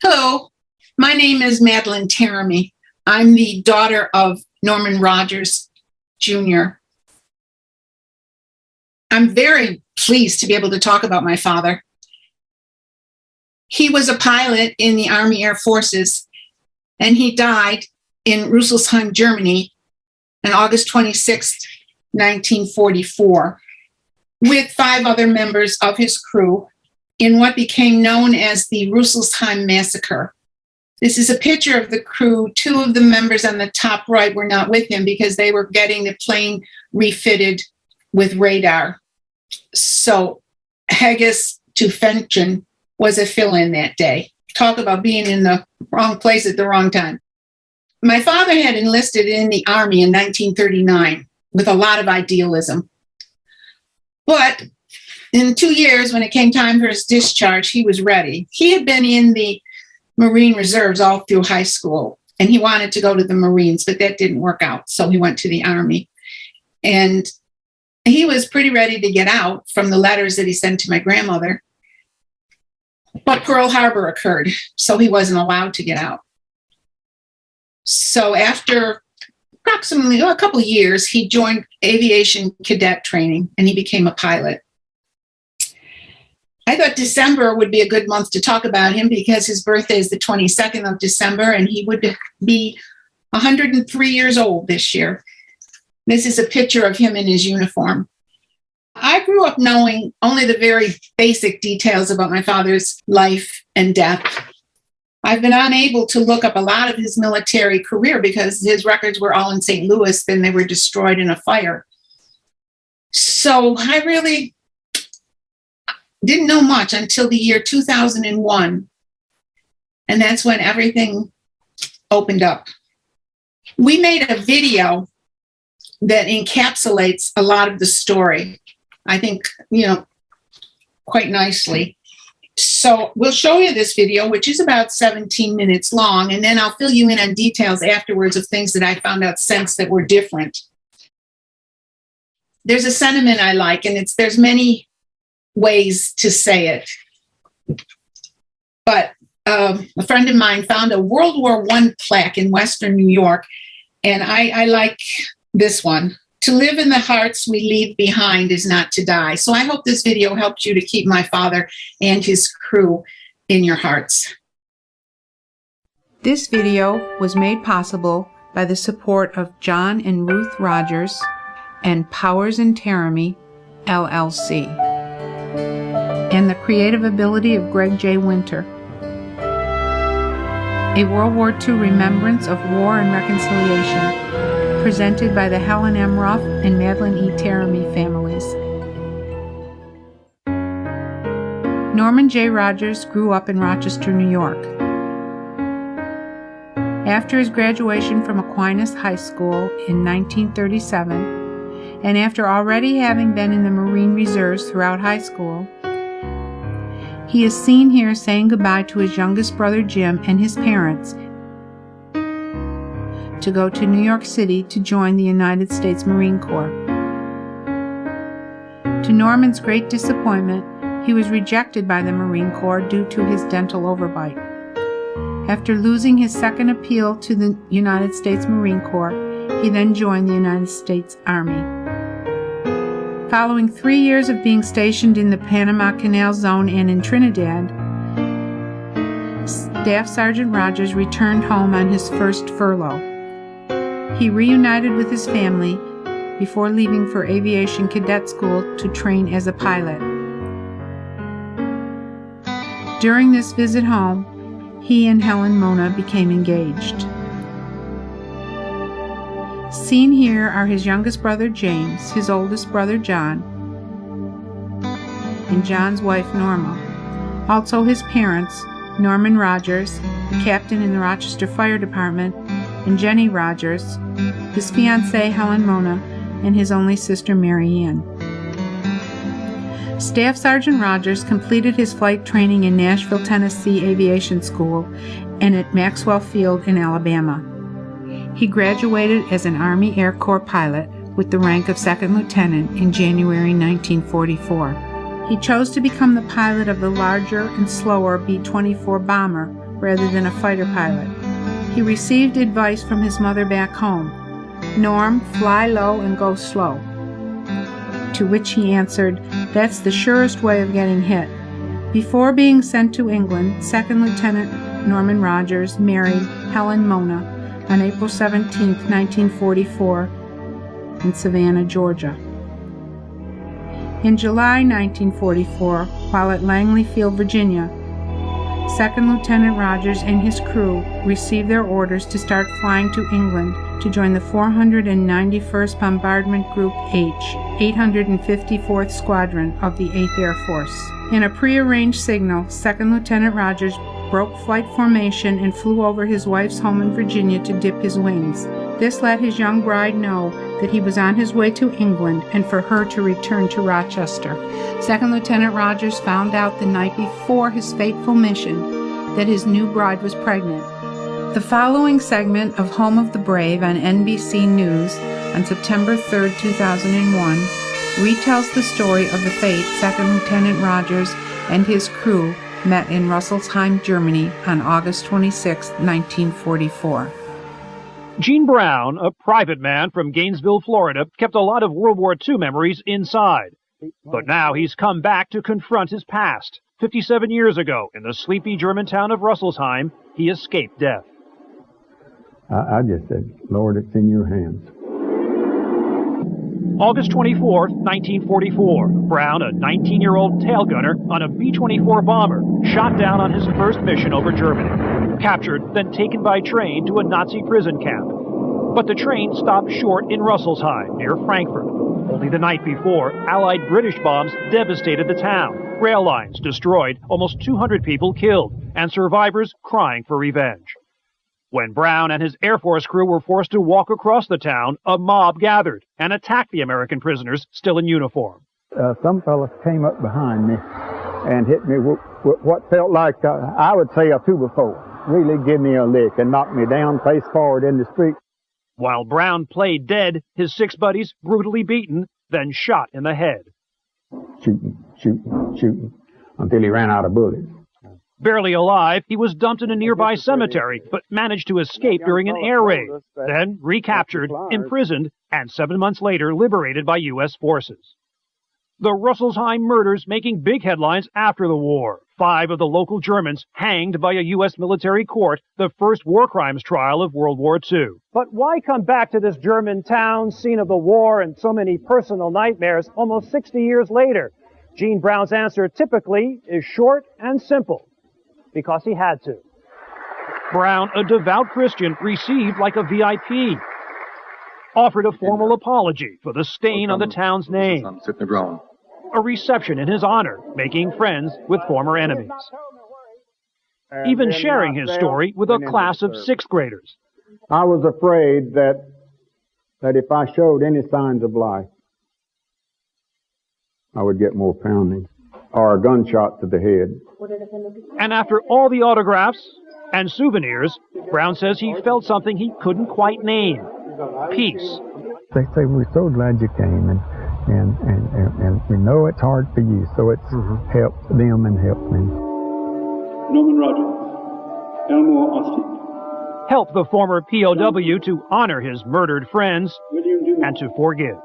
Hello, my name is Madeline Teremy. I'm the daughter of Norman Rogers Jr. I'm very pleased to be able to talk about my father. He was a pilot in the Army Air Forces, and he died in Russelsheim, Germany on August 26, 1944, with 5 other members of his crew in what became known as the Russelsheim Massacre. This is a picture of the crew. 2 of the members on the top right were not with him because they were getting the plane refitted with radar. So Haggis to Fenton was a fill-in that day. Talk about being in the wrong place at the wrong time. My father had enlisted in the Army in 1939 with a lot of idealism. But in 2 years, when it came time for his discharge, he was ready. He had been in the Marine Reserves all through high school, and he wanted to go to the Marines, but that didn't work out. So he went to the Army. And he was pretty ready to get out from the letters that he sent to my grandmother. But Pearl Harbor occurred, so he wasn't allowed to get out. So after approximately a couple of years, he joined aviation cadet training, and he became a pilot. I thought December would be a good month to talk about him because his birthday is the 22nd of December, and he would be 103 years old this year. This is a picture of him in his uniform. I grew up knowing only the very basic details about my father's life and death. I've been unable to look up a lot of his military career because his records were all in St. Louis, then they were destroyed in a fire. So I really didn't know much until the year 2001. And that's when everything opened up. We made a video that encapsulates a lot of the story, I think, quite nicely. So we'll show you this video, which is about 17 minutes long, and then I'll fill you in on details afterwards of things that I found out since that were different. There's a sentiment I like, and there's many ways to say it. But a friend of mine found a World War I plaque in Western New York, and I like this one. To live in the hearts we leave behind is not to die. So I hope this video helps you to keep my father and his crew in your hearts. This video was made possible by the support of John and Ruth Rogers and Powers and Teremy, LLC, and the creative ability of Greg J. Winter. A World War II Remembrance of War and Reconciliation, presented by the Helen M. Ruf and Madeline E. Teremy families. Norman J. Rogers grew up in Rochester, New York. After his graduation from Aquinas High School in 1937, and after already having been in the Marine Reserves throughout high school, he is seen here saying goodbye to his youngest brother Jim and his parents to go to New York City to join the United States Marine Corps. To Norman's great disappointment, he was rejected by the Marine Corps due to his dental overbite. After losing his second appeal to the United States Marine Corps, he then joined the United States Army. Following 3 years of being stationed in the Panama Canal Zone and in Trinidad, Staff Sergeant Rogers returned home on his first furlough. He reunited with his family before leaving for aviation cadet school to train as a pilot. During this visit home, he and Helen Mona became engaged. Seen here are his youngest brother James, his oldest brother John, and John's wife Norma. Also his parents, Norman Rogers, a captain in the Rochester Fire Department, and Jenny Rogers, his fiancée Helen Mona, and his only sister Mary Ann. Staff Sergeant Rogers completed his flight training in Nashville, Tennessee Aviation School and at Maxwell Field in Alabama. He graduated as an Army Air Corps pilot with the rank of second lieutenant in January 1944. He chose to become the pilot of the larger and slower B-24 bomber rather than a fighter pilot. He received advice from his mother back home. "Norm, fly low and go slow." To which he answered, "That's the surest way of getting hit." Before being sent to England, Second Lieutenant Norman Rogers married Helen Mona on April 17, 1944, in Savannah, Georgia. In July 1944, while at Langley Field, Virginia, Second Lieutenant Rogers and his crew received their orders to start flying to England to join the 491st Bombardment Group H, 854th Squadron of the 8th Air Force. In a prearranged signal, Second Lieutenant Rogers broke flight formation and flew over his wife's home in Virginia to dip his wings. This let his young bride know that he was on his way to England and for her to return to Rochester. Second Lieutenant Rogers found out the night before his fateful mission that his new bride was pregnant. The following segment of Home of the Brave on NBC News on September 3, 2001 retells the story of the fate Second Lieutenant Rogers and his crew met in Russelsheim, Germany on August 26, 1944. Gene Brown, a private man from Gainesville, Florida, kept a lot of World War II memories inside. But now he's come back to confront his past. 57 years ago, in the sleepy German town of Russelsheim, he escaped death. I just said, "Lord, it's in your hands." August 24, 1944, Brown, a 19-year-old tail gunner on a B-24 bomber, shot down on his first mission over Germany. Captured, then taken by train to a Nazi prison camp. But the train stopped short in Russelsheim, near Frankfurt. Only the night before, Allied British bombs devastated the town. Rail lines destroyed, almost 200 people killed, and survivors crying for revenge. When Brown and his Air Force crew were forced to walk across the town, a mob gathered and attacked the American prisoners still in uniform. Some fellas came up behind me and hit me with what felt like, I would say, a 2x4. Really give me a lick and knocked me down face forward in the street. While Brown played dead, his 6 buddies brutally beaten, then shot in the head. Shooting, until he ran out of bullets. Barely alive, he was dumped in a nearby cemetery, but managed to escape during an air raid, then recaptured, imprisoned, and 7 months later liberated by U.S. forces. The Russelsheim murders making big headlines after the war. 5 of the local Germans hanged by a U.S. military court, the first war crimes trial of World War II. But why come back to this German town, scene of the war and so many personal nightmares, almost 60 years later? Gene Brown's answer typically is short and simple. Because he had to. Brown, a devout Christian, received like a VIP. Offered a formal apology for the stain on the town's name. A reception in his honor, making friends with former enemies. Even sharing his story with a class of 6th graders. I was afraid that if I showed any signs of life, I would get more pounding or a gunshot to the head. And after all the autographs and souvenirs, Brown says he felt something he couldn't quite name. Peace. They say, "We're so glad you came, and we know it's hard for you, so it's helped them and helped me." Norman Rogers, Elmore Austin. Helped the former POW to honor his murdered friends and to forgive.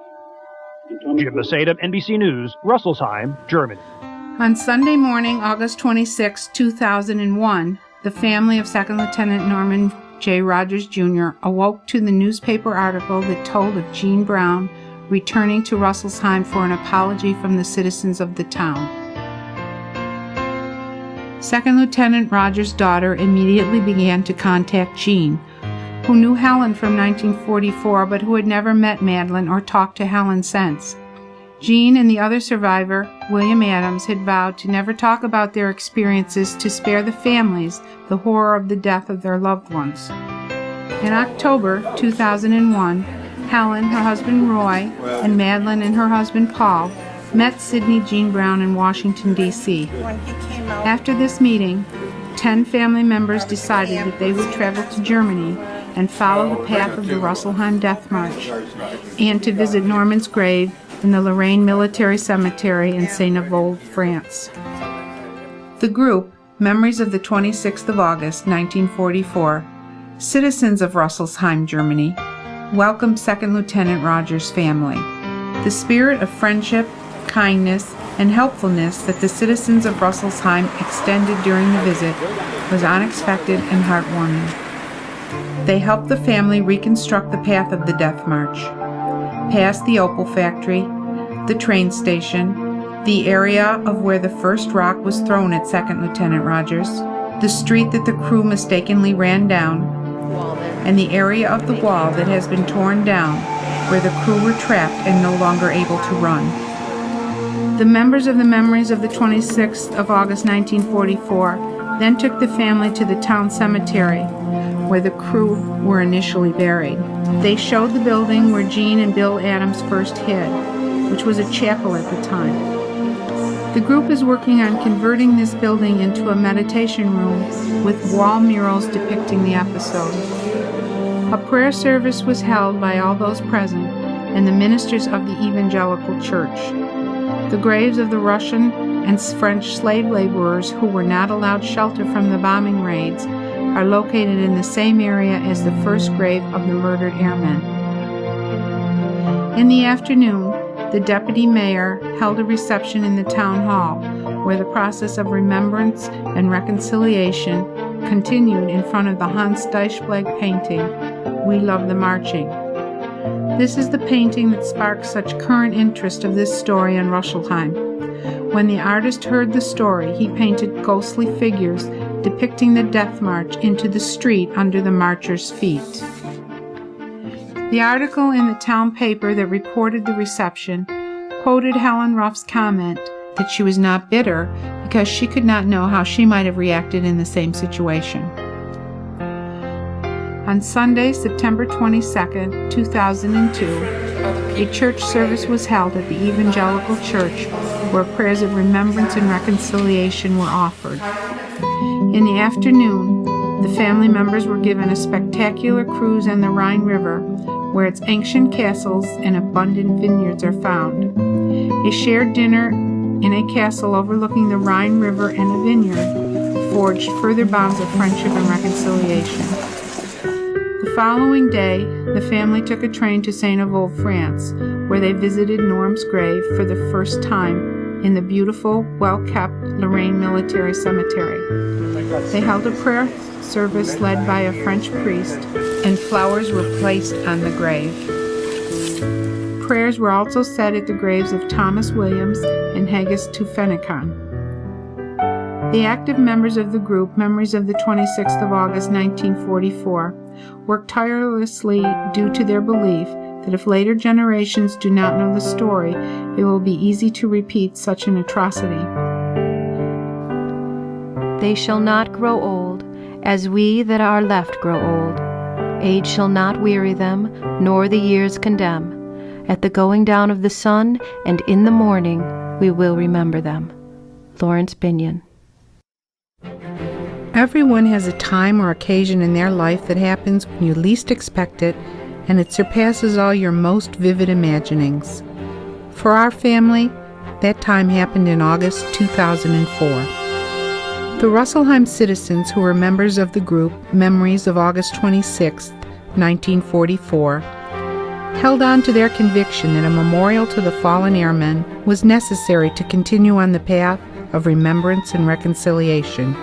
Jim Masada, NBC News, Russelsheim, Germany. On Sunday morning, August 26, 2001, the family of Second Lieutenant Norman J. Rogers, Jr. awoke to the newspaper article that told of Gene Brown returning to Russelsheim for an apology from the citizens of the town. Second Lieutenant Rogers' daughter immediately began to contact Gene, who knew Helen from 1944 but who had never met Madeline or talked to Helen since. Gene and the other survivor, William Adams, had vowed to never talk about their experiences to spare the families the horror of the death of their loved ones. In October 2001, Helen, her husband Roy, and Madeline and her husband Paul met Sidney Gene Brown in Washington, D.C. After this meeting, 10 family members decided that they would travel to Germany and follow the path of the Russelsheim Death March, and to visit Norman's grave in the Lorraine Military Cemetery in St. Avold, France. The group, Memories of the 26th of August, 1944. Citizens of Russelsheim, Germany, welcome 2nd Lieutenant Rogers' family. The spirit of friendship, kindness, and helpfulness that the citizens of Russelsheim extended during the visit was unexpected and heartwarming. They helped the family reconstruct the path of the death march, past the opal factory, the train station, the area of where the first rock was thrown at 2nd Lieutenant Rogers, the street that the crew mistakenly ran down, and the area of the wall that has been torn down where the crew were trapped and no longer able to run. The members of the Memories of the 26th of August 1944 then took the family to the town cemetery where the crew were initially buried. They showed the building where Jean and Bill Adams first hid, which was a chapel at the time. The group is working on converting this building into a meditation room with wall murals depicting the episode. A prayer service was held by all those present and the ministers of the Evangelical Church. The graves of the Russian and French slave laborers who were not allowed shelter from the bombing raids are located in the same area as the first grave of the murdered airmen. In the afternoon, the deputy mayor held a reception in the town hall where the process of remembrance and reconciliation continued in front of the Hans Deichblag painting, We Love the Marching. This is the painting that sparked such current interest of this story in Russelsheim. When the artist heard the story, he painted ghostly figures depicting the death march into the street under the marchers' feet. The article in the town paper that reported the reception quoted Helen Ruff's comment that she was not bitter because she could not know how she might have reacted in the same situation. On Sunday, September 22, 2002, a church service was held at the Evangelical Church where prayers of remembrance and reconciliation were offered. In the afternoon, the family members were given a spectacular cruise on the Rhine River where its ancient castles and abundant vineyards are found. A shared dinner in a castle overlooking the Rhine River and a vineyard forged further bonds of friendship and reconciliation. The following day, the family took a train to Saint-Avold, France, where they visited Norm's grave for the first time in the beautiful, well-kept Lorraine Military Cemetery. They held a prayer service led by a French priest, and flowers were placed on the grave. Prayers were also said at the graves of Thomas Williams and Haggis Tufenicon. The active members of the group, Memories of the 26th of August 1944, worked tirelessly due to their belief that if later generations do not know the story, it will be easy to repeat such an atrocity. They shall not grow old, as we that are left grow old. Age shall not weary them, nor the years condemn. At the going down of the sun, and in the morning, we will remember them. Lawrence Binion. Everyone has a time or occasion in their life that happens when you least expect it, and it surpasses all your most vivid imaginings. For our family, that time happened in August 2004. The Russelsheim citizens who were members of the group Memories of August 26, 1944, held on to their conviction that a memorial to the fallen airmen was necessary to continue on the path of remembrance and reconciliation.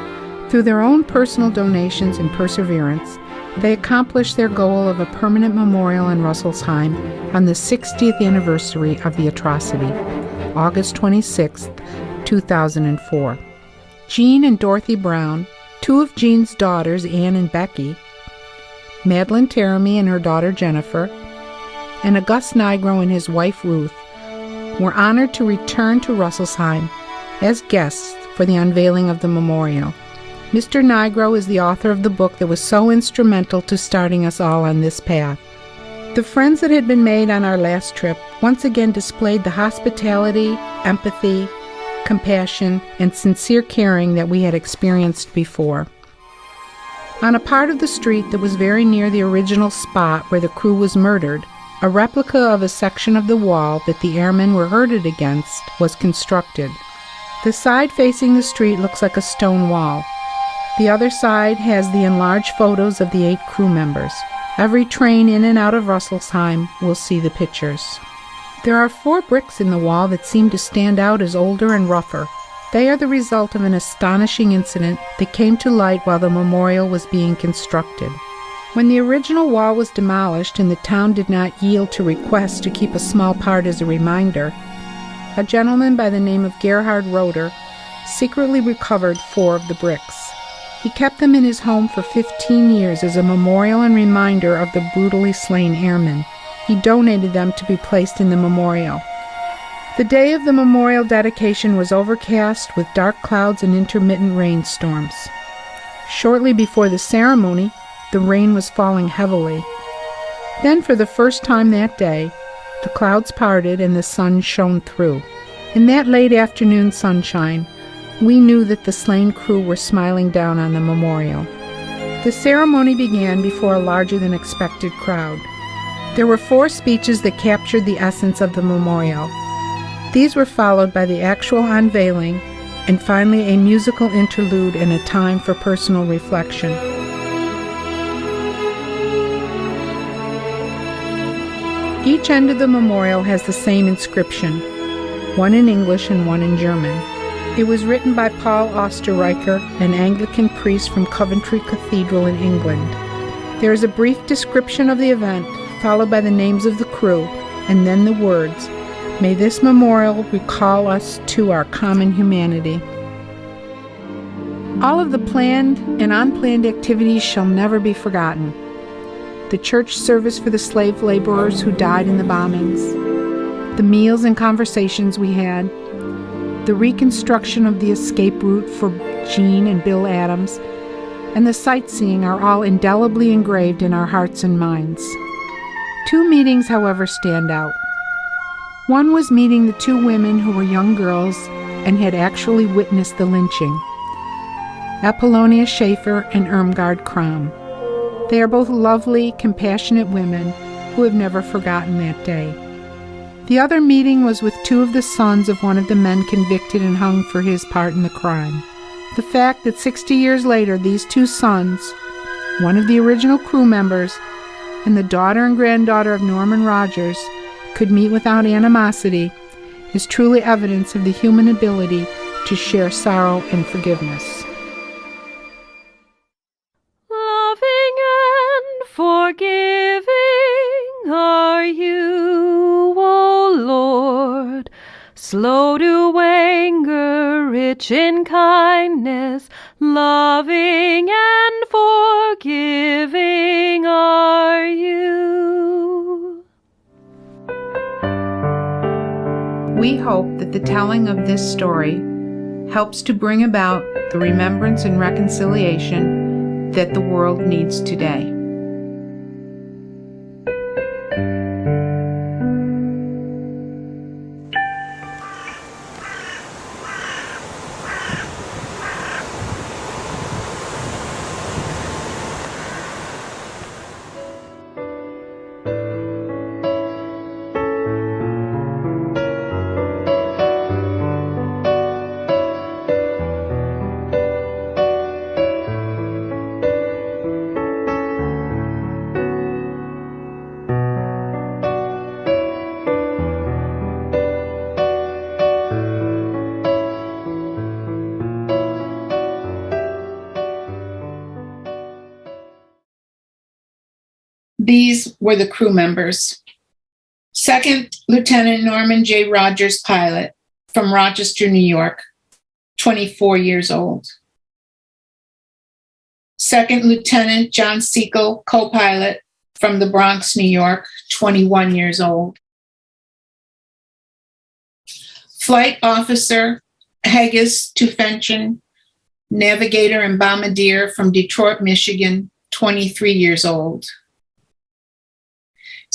Through their own personal donations and perseverance, they accomplished their goal of a permanent memorial in Russelsheim on the 60th anniversary of the atrocity, August 26, 2004. Jean and Dorothy Brown, two of Jean's daughters, Anne and Becky, Madeline Teremy and her daughter Jennifer, and August Nigro and his wife Ruth, were honored to return to Russelsheim as guests for the unveiling of the memorial. Mr. Nigro is the author of the book that was so instrumental to starting us all on this path. The friends that had been made on our last trip once again displayed the hospitality, empathy, compassion, and sincere caring that we had experienced before. On a part of the street that was very near the original spot where the crew was murdered, a replica of a section of the wall that the airmen were hurted against was constructed. The side facing the street looks like a stone wall. The other side has the enlarged photos of the 8 crew members. Every train in and out of Russelsheim will see the pictures. There are 4 bricks in the wall that seem to stand out as older and rougher. They are the result of an astonishing incident that came to light while the memorial was being constructed. When the original wall was demolished and the town did not yield to requests to keep a small part as a reminder, a gentleman by the name of Gerhard Roeder secretly recovered 4 of the bricks. He kept them in his home for 15 years as a memorial and reminder of the brutally slain airmen. He donated them to be placed in the memorial. The day of the memorial dedication was overcast with dark clouds and intermittent rainstorms. Shortly before the ceremony, the rain was falling heavily. Then, for the first time that day, the clouds parted and the sun shone through. In that late afternoon sunshine, we knew that the slain crew were smiling down on the memorial. The ceremony began before a larger-than-expected crowd. There were 4 speeches that captured the essence of the memorial. These were followed by the actual unveiling, and finally a musical interlude and a time for personal reflection. Each end of the memorial has the same inscription, one in English and one in German. It was written by Paul Osterreicher, an Anglican priest from Coventry Cathedral in England. There is a brief description of the event, followed by the names of the crew, and then the words, "May this memorial recall us to our common humanity." All of the planned and unplanned activities shall never be forgotten. The church service for the slave laborers who died in the bombings, the meals and conversations we had, the reconstruction of the escape route for Jean and Bill Adams, and the sightseeing are all indelibly engraved in our hearts and minds. 2 meetings, however, stand out. One was meeting the 2 women who were young girls and had actually witnessed the lynching, Apollonia Schaefer and Irmgard Kram. They are both lovely, compassionate women who have never forgotten that day. The other meeting was with 2 of the sons of one of the men convicted and hung for his part in the crime. The fact that 60 years later these 2 sons, one of the original crew members, and the daughter and granddaughter of Norman Rogers, could meet without animosity is truly evidence of the human ability to share sorrow and forgiveness. Loving and forgiving are you, O Lord, slow to anger, rich in kindness, loving and forgiving are you. We hope that the telling of this story helps to bring about the remembrance and reconciliation that the world needs today. These were the crew members. Second Lieutenant Norman J. Rogers, pilot, from Rochester, New York, 24 years old. Second Lieutenant John Sekel, co-pilot, from the Bronx, New York, 21 years old. Flight Officer Haggis Tufenchen, navigator and bombardier from Detroit, Michigan, 23 years old.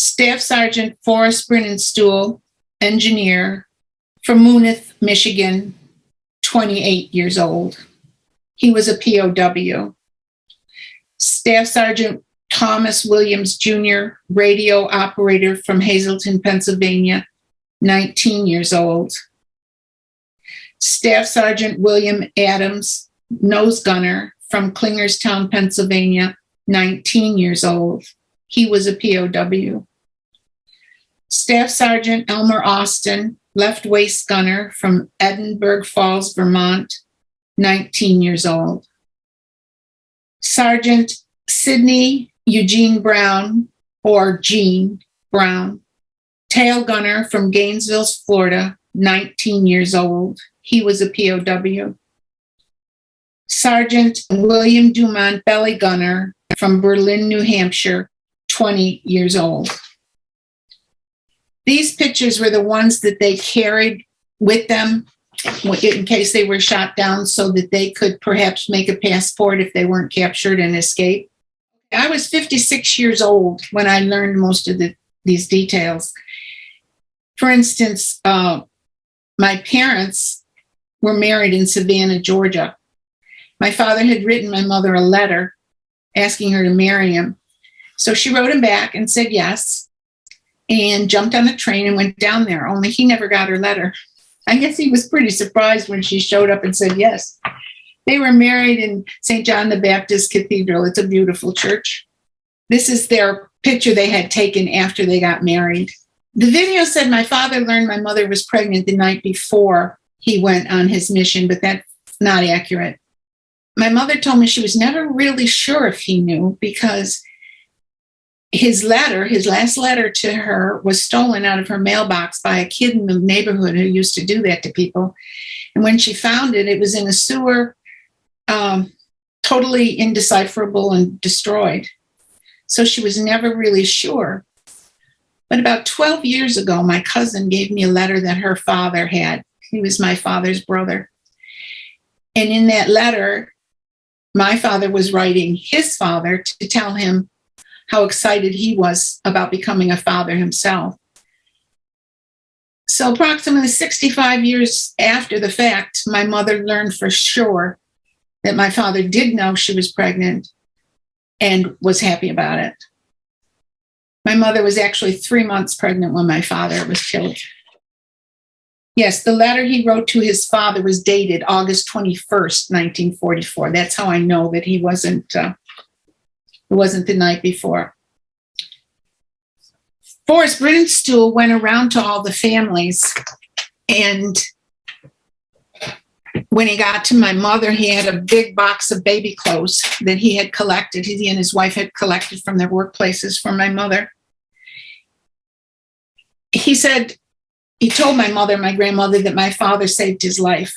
Staff Sergeant Forrest Brinnenstuhl, engineer, from Munith, Michigan, 28 years old. He was a POW. Staff Sergeant Thomas Williams, Jr., radio operator from Hazleton, Pennsylvania, 19 years old. Staff Sergeant William Adams, nose gunner from Klingerstown, Pennsylvania, 19 years old. He was a POW. Staff Sergeant Elmer Austin, left waist gunner from Edinburgh Falls, Vermont, 19 years old. Sergeant Sidney Eugene Brown, or Gene Brown, tail gunner from Gainesville, Florida, 19 years old. He was a POW. Sergeant William Dumont, belly gunner from Berlin, New Hampshire, 20 years old. These pictures were the ones that they carried with them in case they were shot down so that they could perhaps make a passport if they weren't captured and escape. I was 56 years old when I learned most of these details. For instance, my parents were married in Savannah, Georgia. My father had written my mother a letter asking her to marry him. So she wrote him back and said yes, and jumped on a train and went down there, only he never got her letter. I guess he was pretty surprised when she showed up and said yes. They were married in St. John the Baptist Cathedral. It's a beautiful church. This is their picture they had taken after they got married. The video said my father learned my mother was pregnant the night before he went on his mission, but that's not accurate. My mother told me she was never really sure if he knew because his last letter to her was stolen out of her mailbox by a kid in the neighborhood who used to do that to people. And when she found it, it was in a sewer, totally indecipherable and destroyed. So she was never really sure. But about 12 years ago, my cousin gave me a letter that her father had. He was my father's brother. And in that letter, my father was writing his father to tell him how excited he was about becoming a father himself. So approximately 65 years after the fact, my mother learned for sure that my father did know she was pregnant and was happy about it. My mother was actually 3 months pregnant when my father was killed. Yes, the letter he wrote to his father was dated August 21st, 1944. That's how I know that it wasn't the night before. Forrest Brittenstool went around to all the families, and when he got to my mother, he had a big box of baby clothes that he had collected. He and his wife had collected from their workplaces for my mother. He told my mother, my grandmother, that my father saved his life.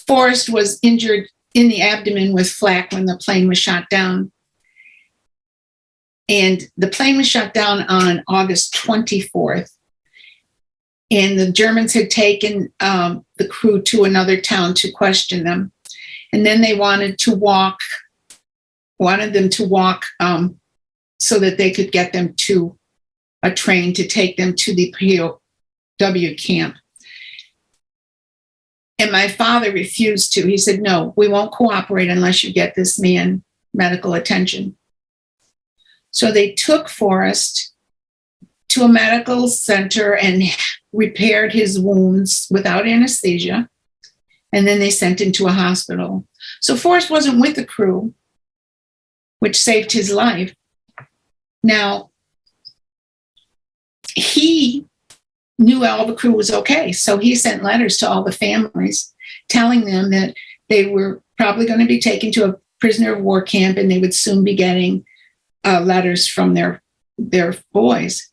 Forrest was injured in the abdomen with flak when the plane was shot down. And the plane was shot down on August 24th. And the Germans had taken the crew to another town to question them. And then they wanted them to walk so that they could get them to a train to take them to the POW camp. And my father refused to. He said, no, we won't cooperate unless you get this man medical attention. So they took Forrest to a medical center and repaired his wounds without anesthesia. And then they sent him to a hospital. So Forrest wasn't with the crew, which saved his life. Now, he knew all the crew was okay. So he sent letters to all the families telling them that they were probably going to be taken to a prisoner of war camp and they would soon be getting letters from their boys,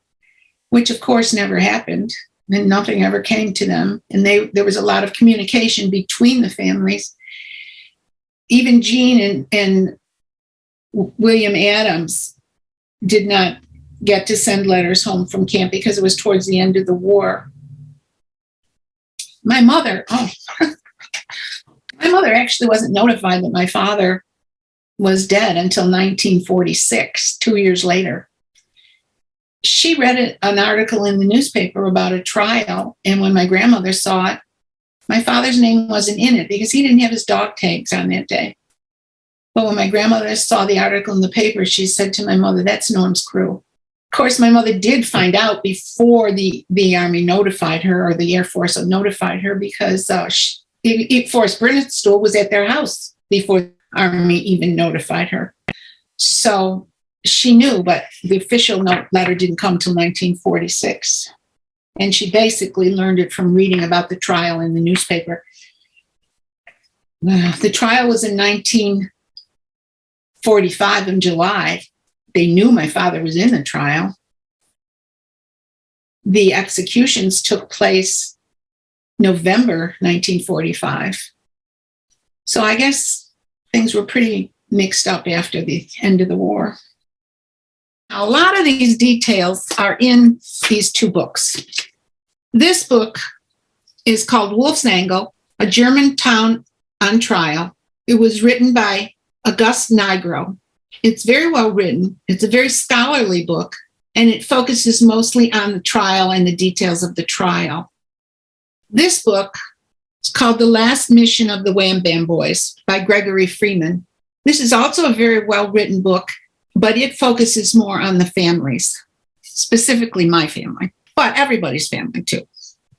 which of course never happened, and nothing ever came to them. And there was a lot of communication between the families. Even Gene and William Adams did not get to send letters home from camp because it was towards the end of the war. My mother actually wasn't notified that my father was dead until 1946, 2 years later. She read an article in the newspaper about a trial, and when my grandmother saw it, my father's name wasn't in it because he didn't have his dog tags on that day. But when my grandmother saw the article in the paper, she said to my mother, that's Norm's crew. Of course, my mother did find out before the Army notified her, or the Air Force notified her, because Forrest Brennanstool was at their house before the Army even notified her. So she knew, but the official letter didn't come till 1946. And she basically learned it from reading about the trial in the newspaper. The trial was in 1945 in July. They knew my father was in the trial. The executions took place November 1945. So I guess things were pretty mixed up after the end of the war. Now, a lot of these details are in these two books. This book is called Wolf's Angle, a German town on trial. It was written by August Nigro. It's very well written. It's a very scholarly book, and it focuses mostly on the trial and the details of the trial. This book is called The Last Mission of the Wham Bam Boys by Gregory Freeman. This is also a very well-written book, but it focuses more on the families, specifically my family, but everybody's family too.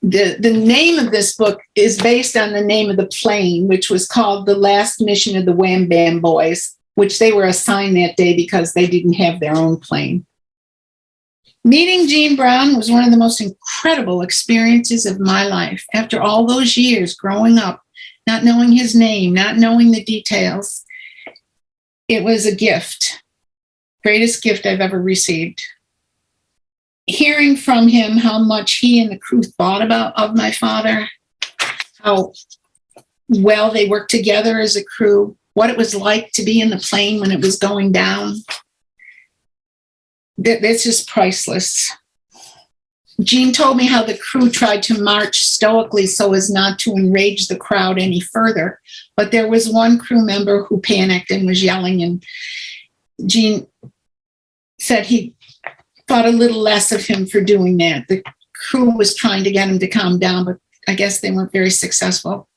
The name of this book is based on the name of the plane, which was called The Last Mission of the Wham Bam Boys, which they were assigned that day because they didn't have their own plane. Meeting Gene Brown was one of the most incredible experiences of my life. After all those years growing up, not knowing his name, not knowing the details, it was a gift, greatest gift I've ever received. Hearing from him how much he and the crew thought of my father, how well they worked together as a crew, what it was like to be in the plane when it was going down. That's just priceless. Gene told me how the crew tried to march stoically so as not to enrage the crowd any further, but there was one crew member who panicked and was yelling, and Gene said he thought a little less of him for doing that. The crew was trying to get him to calm down, but I guess they weren't very successful.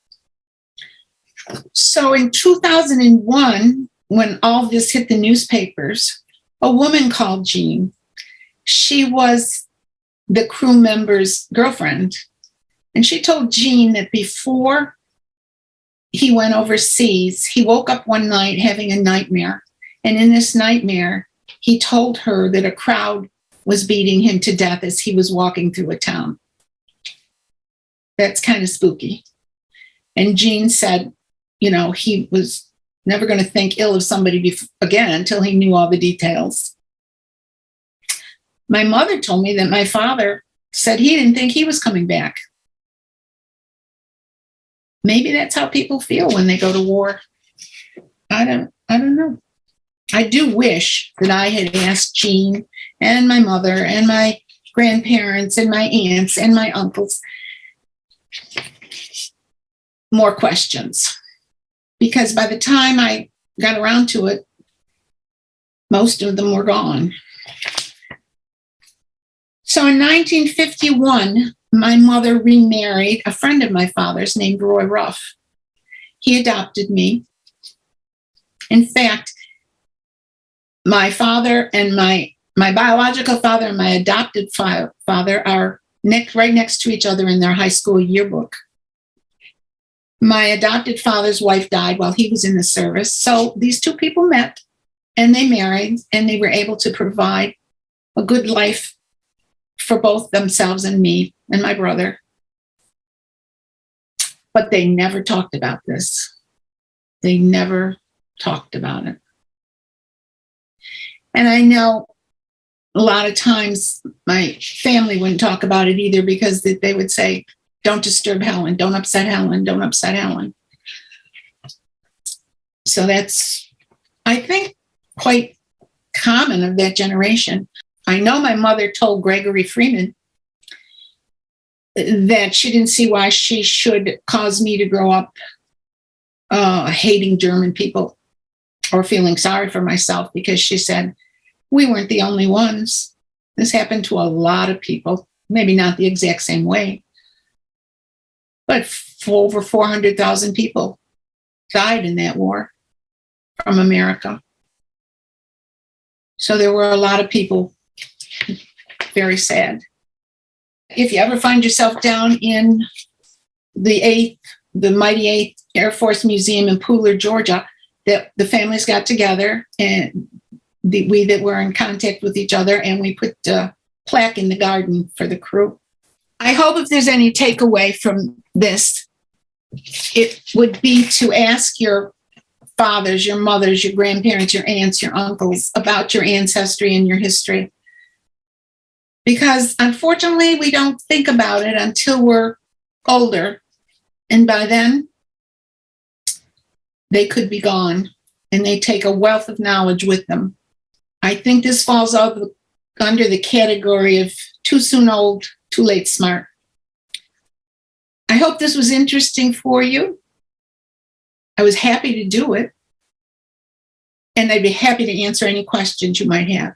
So in 2001, when all this hit the newspapers, a woman called Gene. She was the crew member's girlfriend. And she told Gene that before he went overseas, he woke up one night having a nightmare. And in this nightmare, he told her that a crowd was beating him to death as he was walking through a town. That's kind of spooky. And Gene said, he was never going to think ill of somebody again until he knew all the details. My mother told me that my father said he didn't think he was coming back. Maybe that's how people feel when they go to war. I don't know. I do wish that I had asked Gene and my mother and my grandparents and my aunts and my uncles more questions. Because by the time I got around to it, most of them were gone. So in 1951, my mother remarried a friend of my father's named Roy Ruff. He adopted me. In fact, my father and my biological father and my adopted father are right next to each other in their high school yearbook. My adopted father's wife died while he was in the service. So these two people met and they married, and they were able to provide a good life for both themselves and me and my brother. But they never talked about this. They never talked about it. And I know a lot of times my family wouldn't talk about it either, because they would say, don't disturb Helen, don't upset Helen, don't upset Helen. So that's, I think, quite common of that generation. I know my mother told Gregory Freeman that she didn't see why she should cause me to grow up hating German people or feeling sorry for myself, because she said, we weren't the only ones. This happened to a lot of people, maybe not the exact same way. But over 400,000 people died in that war from America. So there were a lot of people very sad. If you ever find yourself down in the 8th the Mighty 8th Air Force Museum in Pooler, Georgia, that the families got together, and we that were in contact with each other, and we put a plaque in the garden for the crew. I hope if there's any takeaway from this, it would be to ask your fathers, your mothers, your grandparents, your aunts, your uncles about your ancestry and your history. Because unfortunately, we don't think about it until we're older. And by then, they could be gone, and they take a wealth of knowledge with them. I think this falls under the category of too soon old, too late smart. I hope this was interesting for you. I was happy to do it. And I'd be happy to answer any questions you might have.